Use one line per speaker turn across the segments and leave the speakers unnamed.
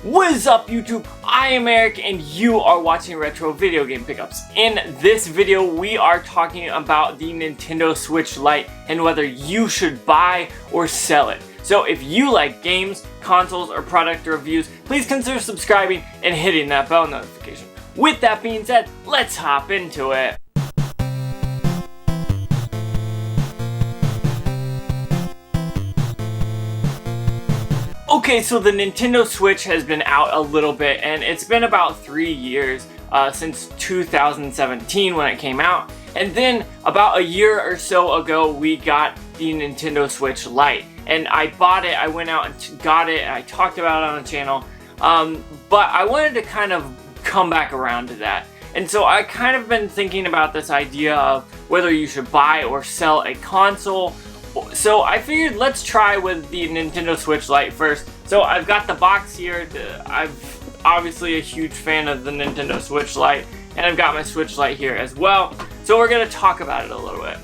What is up, YouTube? I am Eric and you are watching Retro Video Game Pickups. In this video we are talking about the Nintendo Switch Lite and whether you should buy or sell it. So if you like games, consoles, or product reviews, please consider subscribing and hitting that bell notification. With that being said, let's hop into it. Okay, so the Nintendo Switch has been out a little bit, and it's been about 3 years since 2017 when it came out. And then about a year or so ago, we got the Nintendo Switch Lite. And I bought it, I went out and got it, and I talked about it on the channel. But I wanted to kind of come back around to that. And so I kind of been thinking about this idea of whether you should buy or sell a console. So I figured let's try with the Nintendo Switch Lite first. So I've got the box here. I'm obviously a huge fan of the Nintendo Switch Lite, and I've got my Switch Lite here as well. So we're going to talk about it a little bit.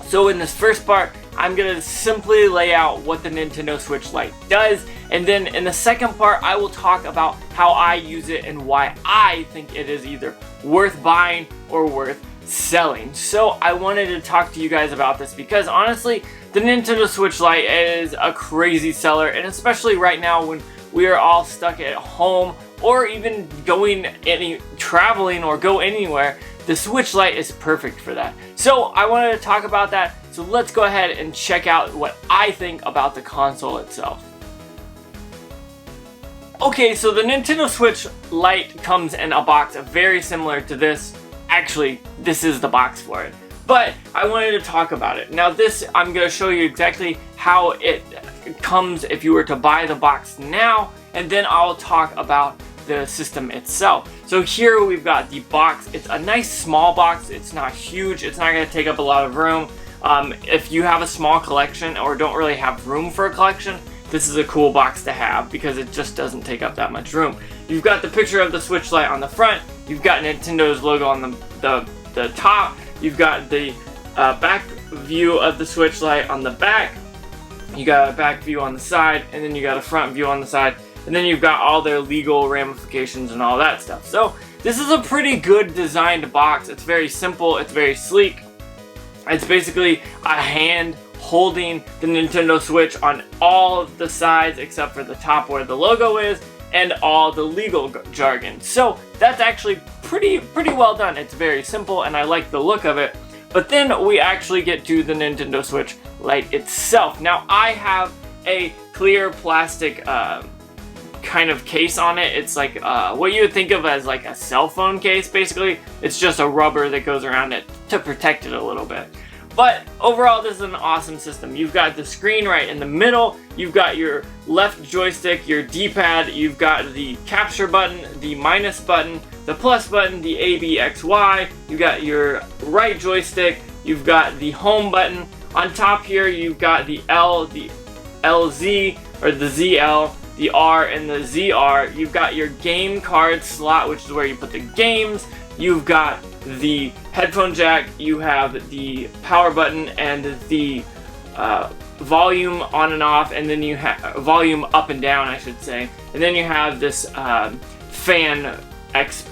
So in this first part, I'm going to simply lay out what the Nintendo Switch Lite does, and then in the second part, I will talk about how I use it and why I think it is either worth buying or worth selling. So I wanted to talk to you guys about this because honestly, the Nintendo Switch Lite is a crazy seller, and especially right now when we are all stuck at home or even traveling or go anywhere, the Switch Lite is perfect for that. So I wanted to talk about that. So let's go ahead and check out what I think about the console itself. Okay, so the Nintendo Switch Lite comes in a box very similar to this. Actually, this is the box for it. But I wanted to talk about it. Now this, I'm going to show you exactly how it comes if you were to buy the box now, and then I'll talk about the system itself. So here we've got the box. It's a nice small box. It's not huge. It's not going to take up a lot of room. If you have a small collection or don't really have room for a collection, this is a cool box to have because it just doesn't take up that much room. You've got the picture of the Switch Lite on the front. You've got Nintendo's logo on the top. You've got the back view of the Switch Lite on the back. You got a back view on the side, and then you got a front view on the side. And then you've got all their legal ramifications and all that stuff. So this is a pretty good designed box. It's very simple. It's very sleek. It's basically a hand holding the Nintendo Switch on all of the sides except for the top where the logo is and all the legal jargon. So that's actually pretty well done. It's very simple and I like the look of it. But then we actually get to the Nintendo Switch Lite itself. Now I have a clear plastic kind of case on it. It's like what you would think of as like a cell phone case basically. It's just a rubber that goes around it to protect it a little bit. But overall, this is an awesome system. You've got the screen right in the middle. You've got your left joystick, your D-pad. You've got the capture button, the minus button, the plus button, the A, B, X, Y. You've got your right joystick. You've got the home button. On top here, you've got the L, the LZ, or the ZL, the R, and the ZR. You've got your game card slot, which is where you put the games. You've got the headphone jack, you have the power button and the volume on and off, and then you have volume up and down, I should say. And then you have this fan X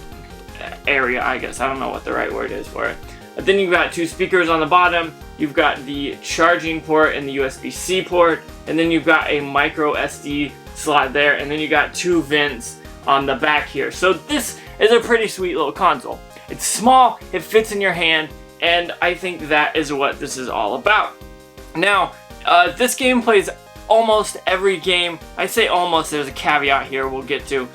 area, I guess. I don't know what the right word is for it. But then you've got two speakers on the bottom. You've got the charging port and the USB-C port, and then you've got a micro SD slot there, and then you got two vents on the back here. So this is a pretty sweet little console. It's small, it fits in your hand, and I think that is what this is all about. Now, this game plays almost every game. I say almost, there's a caveat here we'll get to,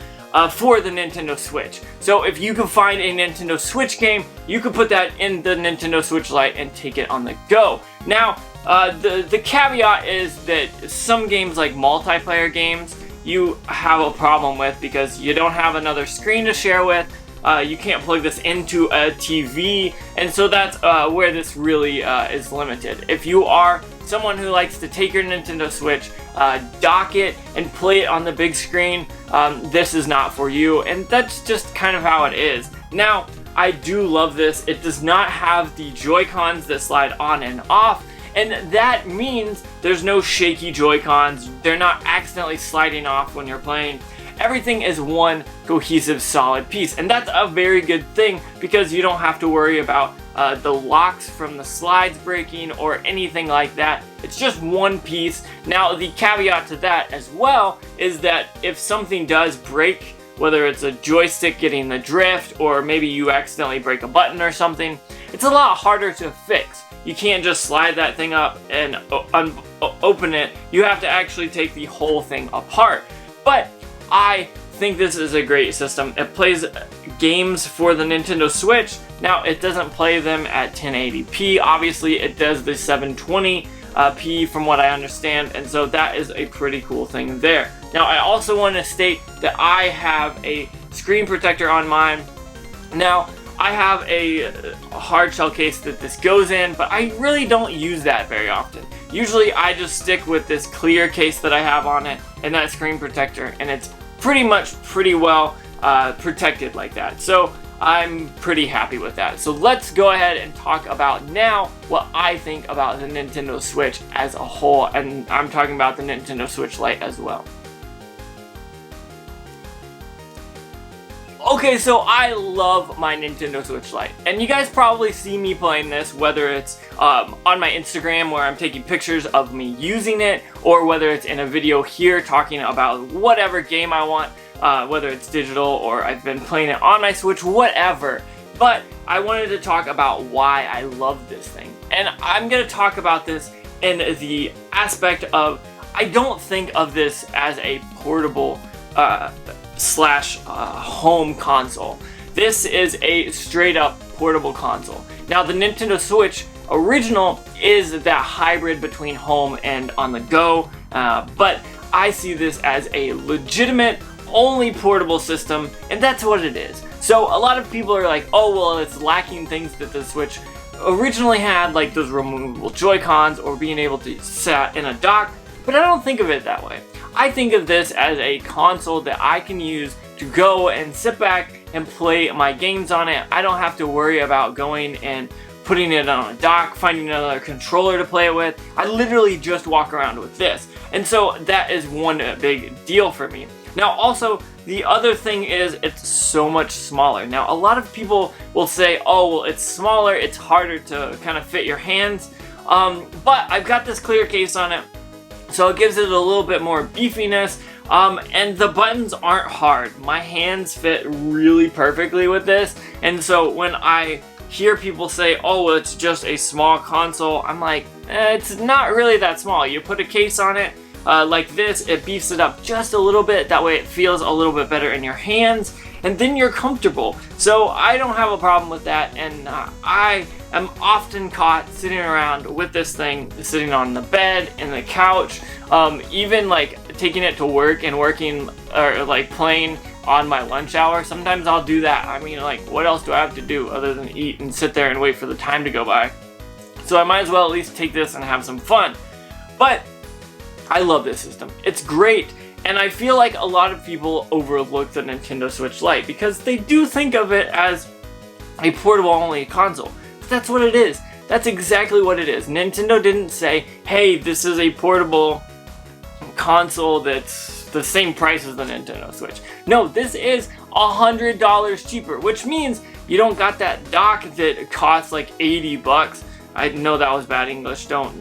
for the Nintendo Switch. So if you can find a Nintendo Switch game, you can put that in the Nintendo Switch Lite and take it on the go. Now, the caveat is that some games like multiplayer games, you have a problem with because you don't have another screen to share with. You can't plug this into a TV, and so that's where this really is limited. If you are someone who likes to take your Nintendo Switch, dock it, and play it on the big screen, this is not for you, and that's just kind of how it is. Now, I do love this. It does not have the Joy-Cons that slide on and off, and that means there's no shaky Joy-Cons. They're not accidentally sliding off when you're playing. everything is one cohesive solid piece, and that's a very good thing because you don't have to worry about the locks from the slides breaking or anything like that. It's just one piece. Now the caveat to that as well is that if something does break, whether it's a joystick getting the drift or maybe you accidentally break a button or something, it's a lot harder to fix. You can't just slide that thing up and open it. You have to actually take the whole thing apart. But I think this is a great system. It plays games for the Nintendo Switch. Now, it doesn't play them at 1080p. Obviously, it does the 720p from what I understand, and so that is a pretty cool thing there. Now, I also want to state that I have a screen protector on mine. Now, I have a hard shell case that this goes in, but I really don't use that very often. Usually I just stick with this clear case that I have on it and that screen protector, and it's pretty well protected like that. So I'm pretty happy with that. So let's go ahead and talk about now what I think about the Nintendo Switch as a whole, and I'm talking about the Nintendo Switch Lite as well. Okay, so I love my Nintendo Switch Lite, and you guys probably see me playing this, whether it's on my Instagram where I'm taking pictures of me using it, or whether it's in a video here talking about whatever game I want, whether it's digital or I've been playing it on my Switch, whatever. But I wanted to talk about why I love this thing, and I'm going to talk about this in the aspect of I don't think of this as a portable slash home console. This is a straight up portable console. Now the Nintendo Switch original is that hybrid between home and on the go, but I see this as a legitimate only portable system, and that's what it is. So a lot of people are like, oh well, it's lacking things that the Switch originally had, like those removable Joy-Cons or being able to sit in a dock, but I don't think of it that way. I think of this as a console that I can use to go and sit back and play my games on it. I don't have to worry about going and putting it on a dock, finding another controller to play it with. I literally just walk around with this. And so that is one big deal for me. Now also, the other thing is it's so much smaller. Now a lot of people will say, oh well, it's smaller, it's harder to kind of fit your hands. But I've got this clear case on it, so it gives it a little bit more beefiness, and the buttons aren't hard. My hands fit really perfectly with this, and so when I hear people say, oh, well, it's just a small console, I'm like, it's not really that small. You put a case on it like this, it beefs it up just a little bit, that way it feels a little bit better in your hands, and then you're comfortable. So I don't have a problem with that, and I am often caught sitting around with this thing, sitting on the bed, in the couch, even like taking it to work and working or like playing on my lunch hour. Sometimes I'll do that. I mean, like, what else do I have to do other than eat and sit there and wait for the time to go by? So I might as well at least take this and have some fun. But I love this system. It's great. And I feel like a lot of people overlook the Nintendo Switch Lite because they do think of it as a portable only console. But that's what it is. That's exactly what it is. Nintendo didn't say, hey, this is a portable console that's the same price as the Nintendo Switch. No, this is $100 cheaper, which means you don't got that dock that costs like 80 bucks. I know that was bad English. Don't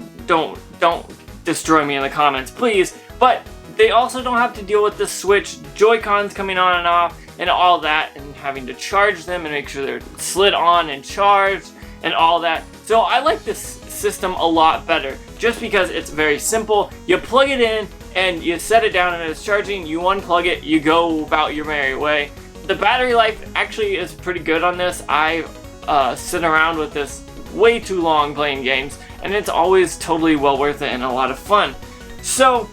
destroy me in the comments, please. But they also don't have to deal with the Switch Joy-Cons coming on and off and all that, and having to charge them and make sure they're slid on and charged and all that. So I like this system a lot better just because it's very simple. You plug it in and you set it down and it's charging, you unplug it, you go about your merry way. The battery life actually is pretty good on this. I sit around with this way too long playing games, and it's always totally well worth it and a lot of fun. So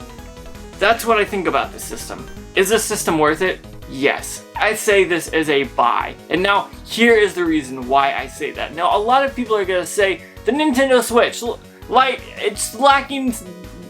that's what I think about this system. Is this system worth it? Yes. I say this is a buy. And now here is the reason why I say that. Now a lot of people are going to say the Nintendo Switch Lite, it's lacking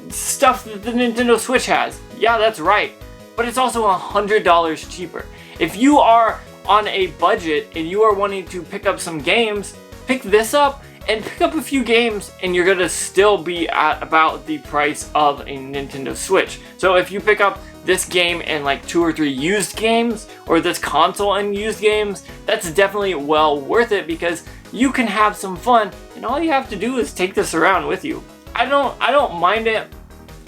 stuff that the Nintendo Switch has. Yeah, that's right. But it's also $100 cheaper. If you are on a budget and you are wanting to pick up some games, pick this up and pick up a few games, and you're gonna still be at about the price of a Nintendo Switch. So if you pick up this game and like 2 or 3 used games, or this console and used games, that's definitely well worth it because you can have some fun and all you have to do is take this around with you. I don't mind it.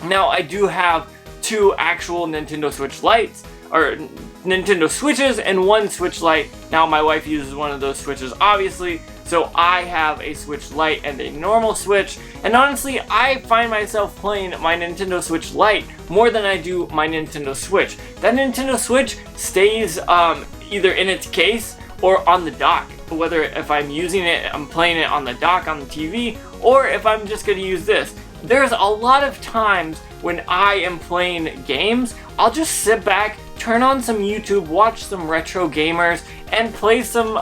Now I do have 2 actual Nintendo Switch Lites, or Nintendo Switches, and 1 Switch Lite. Now my wife uses one of those Switches obviously, so I have a Switch Lite and a normal Switch, and honestly I find myself playing my Nintendo Switch Lite more than I do my Nintendo Switch. That Nintendo Switch stays either in its case or on the dock, whether if I'm using it, I'm playing it on the dock on the TV, or if I'm just going to use this. There's a lot of times when I am playing games, I'll just sit back, turn on some YouTube, watch some retro gamers, and play some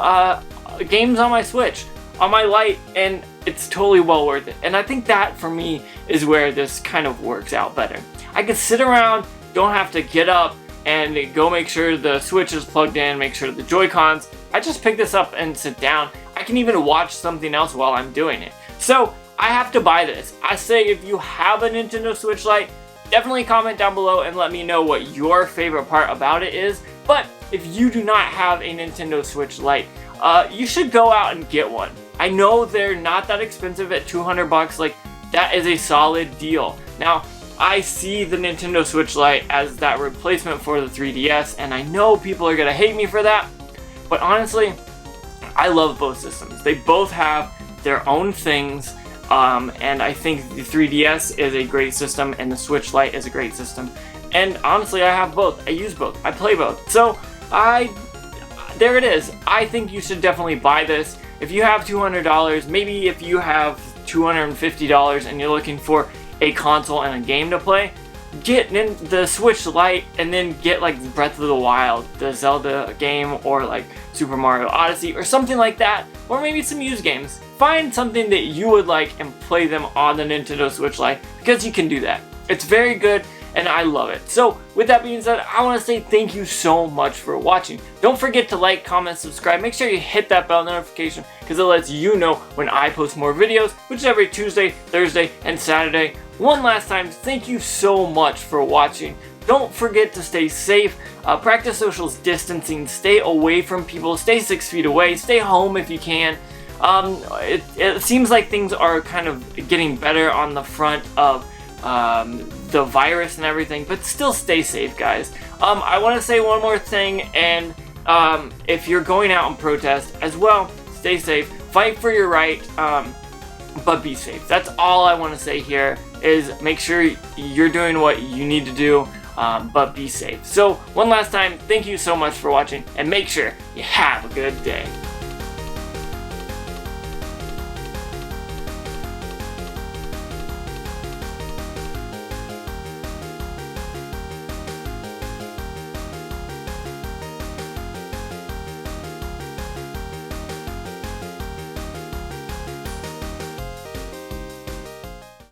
games on my Switch, on my Lite, and it's totally well worth it. And I think that for me is where this kind of works out better. I can sit around, don't have to get up and go make sure the Switch is plugged in, make sure the Joy-Cons. I just pick this up and sit down. I can even watch something else while I'm doing it. So I have to buy this. I say if you have a Nintendo Switch Lite, definitely comment down below and let me know what your favorite part about it is. But if you do not have a Nintendo Switch Lite, you should go out and get one. I know they're not that expensive at 200 bucks. Like, that is a solid deal. Now, I see the Nintendo Switch Lite as that replacement for the 3DS, and I know people are gonna hate me for that, but honestly, I love both systems. They both have their own things, and I think the 3DS is a great system and the Switch Lite is a great system. And honestly, I have both. I use both. I play both. So, there it is. I think you should definitely buy this. If you have $200, maybe if you have $250 and you're looking for a console and a game to play, get the Switch Lite and then get like Breath of the Wild, the Zelda game, or like Super Mario Odyssey or something like that, or maybe some used games. Find something that you would like and play them on the Nintendo Switch Lite, because you can do that. It's very good and I love it. So with that being said, I want to say thank you so much for watching. Don't forget to like, comment, subscribe. Make sure you hit that bell notification because it lets you know when I post more videos, which is every Tuesday, Thursday, and Saturday. One last time, thank you so much for watching. Don't forget to stay safe, practice social distancing, stay away from people, stay 6 feet away, stay home if you can. It seems like things are kind of getting better on the front of the virus and everything, but still stay safe, guys. I want to say one more thing, and if you're going out and protest as well, stay safe, fight for your right, but be safe. That's all I want to say here, is make sure you're doing what you need to do, but be safe. So one last time, thank you so much for watching, and make sure you have a good day.